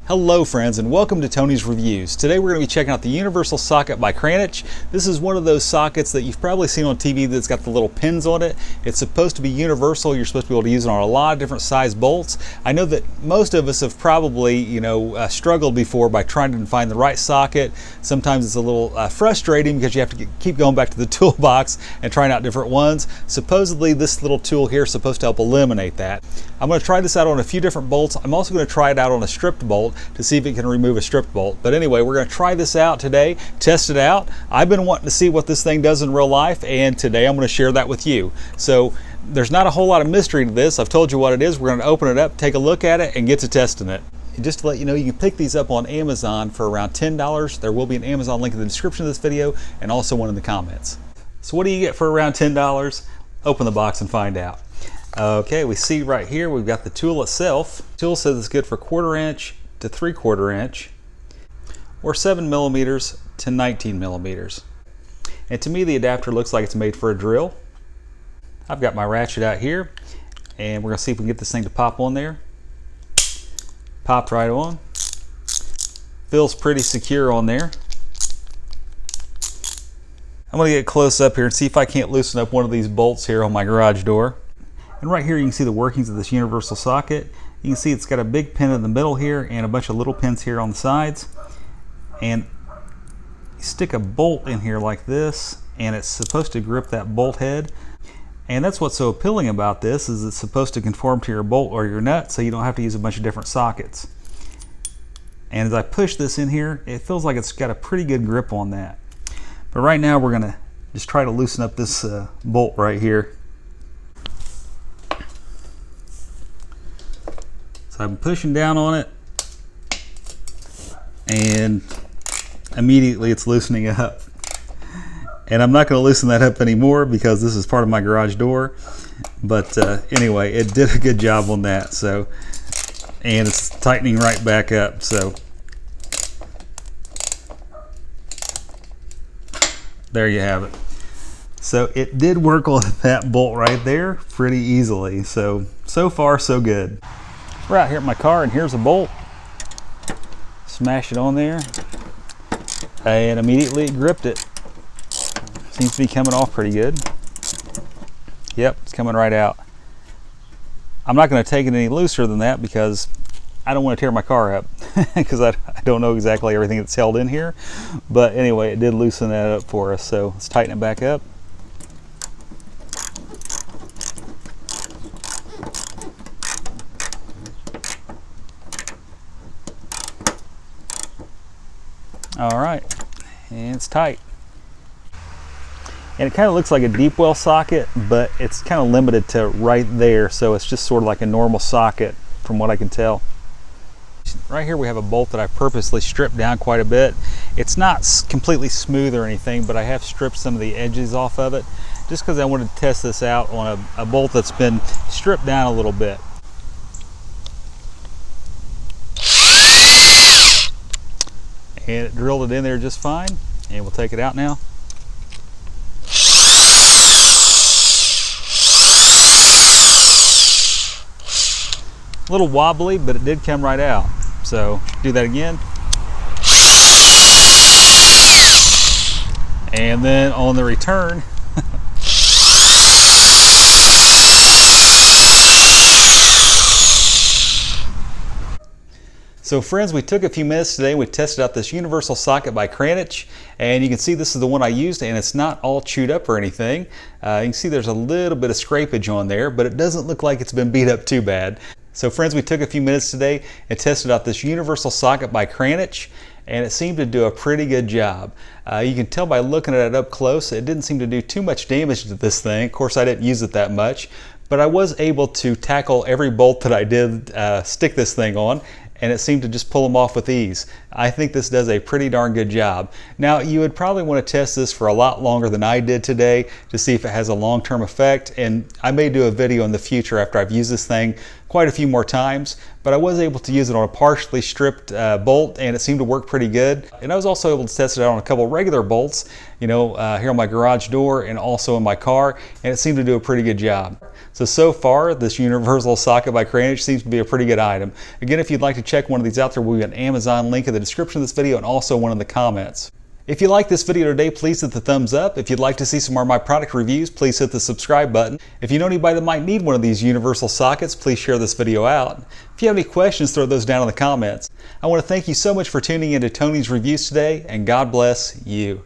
Hello friends, and welcome to Tony's Reviews. Today we're going to be checking out the Universal socket by Cranach. This is one of those sockets that you've probably seen on TV that's got the little pins on it. It's supposed to be universal. You're supposed to be able to use it on a lot of different size bolts. I know that most of us have probably, struggled before by trying to find the right socket. Sometimes it's a little frustrating because you have to keep going back to the toolbox and trying out different ones. Supposedly this little tool here is supposed to help eliminate that. I'm going to try this out on a few different bolts. I'm also going to try it out on a stripped bolt to see if it can remove a stripped bolt. But anyway, we're going to try this out today, test it out. I've been wanting to see what this thing does in real life, and today I'm going to share that with you. So there's not a whole lot of mystery to this. I've told you what it is. We're going to open it up, take a look at it, and get to testing it. And just to let you know, you can pick these up on Amazon for around $10. There will be an Amazon link in the description of this video and also one in the comments. So what do you get for around $10? Open the box and find out. Okay, we see right here we've got the tool itself. The tool says it's good for 1/4 inch to 3/4 inch, or 7 millimeters to 19 millimeters. And to me the adapter looks like it's made for a drill. I've got my ratchet out here, and we're going to see if we can get this thing to pop on there. Popped right on. Feels pretty secure on there. I'm going to get close up here and see if I can't loosen up one of these bolts here on my garage door. And right here you can see the workings of this universal socket. You can see it's got a big pin in the middle here and a bunch of little pins here on the sides. And you stick a bolt in here like this, and it's supposed to grip that bolt head. And that's what's so appealing about this, is it's supposed to conform to your bolt or your nut, so you don't have to use a bunch of different sockets. And as I push this in here, it feels like it's got a pretty good grip on that. But right now we're going to just try to loosen up this bolt right here. So I'm pushing down on it, and immediately it's loosening up. And I'm not going to loosen that up anymore because this is part of my garage door. But anyway, it did a good job on that. So, and it's tightening right back up. So there you have it. So it did work on that bolt right there pretty easily. So far so good. We're out here at my car, and here's a bolt. Smash it on there, and immediately it gripped it. Seems to be coming off pretty good. Yep, it's coming right out. I'm not going to take it any looser than that because I don't want to tear my car up because I don't know exactly everything that's held in here. But anyway, it did loosen that up for us, so let's tighten it back up. All right, and it's tight. And it kind of looks like a deep well socket, but it's kind of limited to right there, so it's just sort of like a normal socket from what I can tell. Right here we have a bolt that I purposely stripped down quite a bit. It's not completely smooth or anything, but I have stripped some of the edges off of it just because I wanted to test this out on a bolt that's been stripped down a little bit. And it drilled it in there just fine, and we'll take it out now. A little wobbly, but it did come right out. So do that again. And then on the return, so friends, we took a few minutes today and we tested out this universal socket by Cranach, and you can see this is the one I used, and it's not all chewed up or anything. You can see there's a little bit of scrapage on there, but it doesn't look like it's been beat up too bad. So friends, we took a few minutes today and tested out this universal socket by Cranach, and it seemed to do a pretty good job. You can tell by looking at it up close, it didn't seem to do too much damage to this thing. Of course, I didn't use it that much, but I was able to tackle every bolt that I did stick this thing on, and it seemed to just pull them off with ease. I think this does a pretty darn good job. Now, you would probably want to test this for a lot longer than I did today to see if it has a long-term effect, and I may do a video in the future after I've used this thing quite a few more times, but I was able to use it on a partially stripped bolt, and it seemed to work pretty good. And I was also able to test it out on a couple regular bolts, here on my garage door and also in my car, and it seemed to do a pretty good job. So far, this universal socket by Cranach seems to be a pretty good item. Again, if you'd like to check one of these out, there will be an Amazon link in the description of this video and also one in the comments. If you like this video today, please hit the thumbs up. If you'd like to see some more of my product reviews, please hit the subscribe button. If you know anybody that might need one of these universal sockets, please share this video out. If you have any questions, throw those down in the comments. I want to thank you so much for tuning into Tony's Reviews today, and God bless you.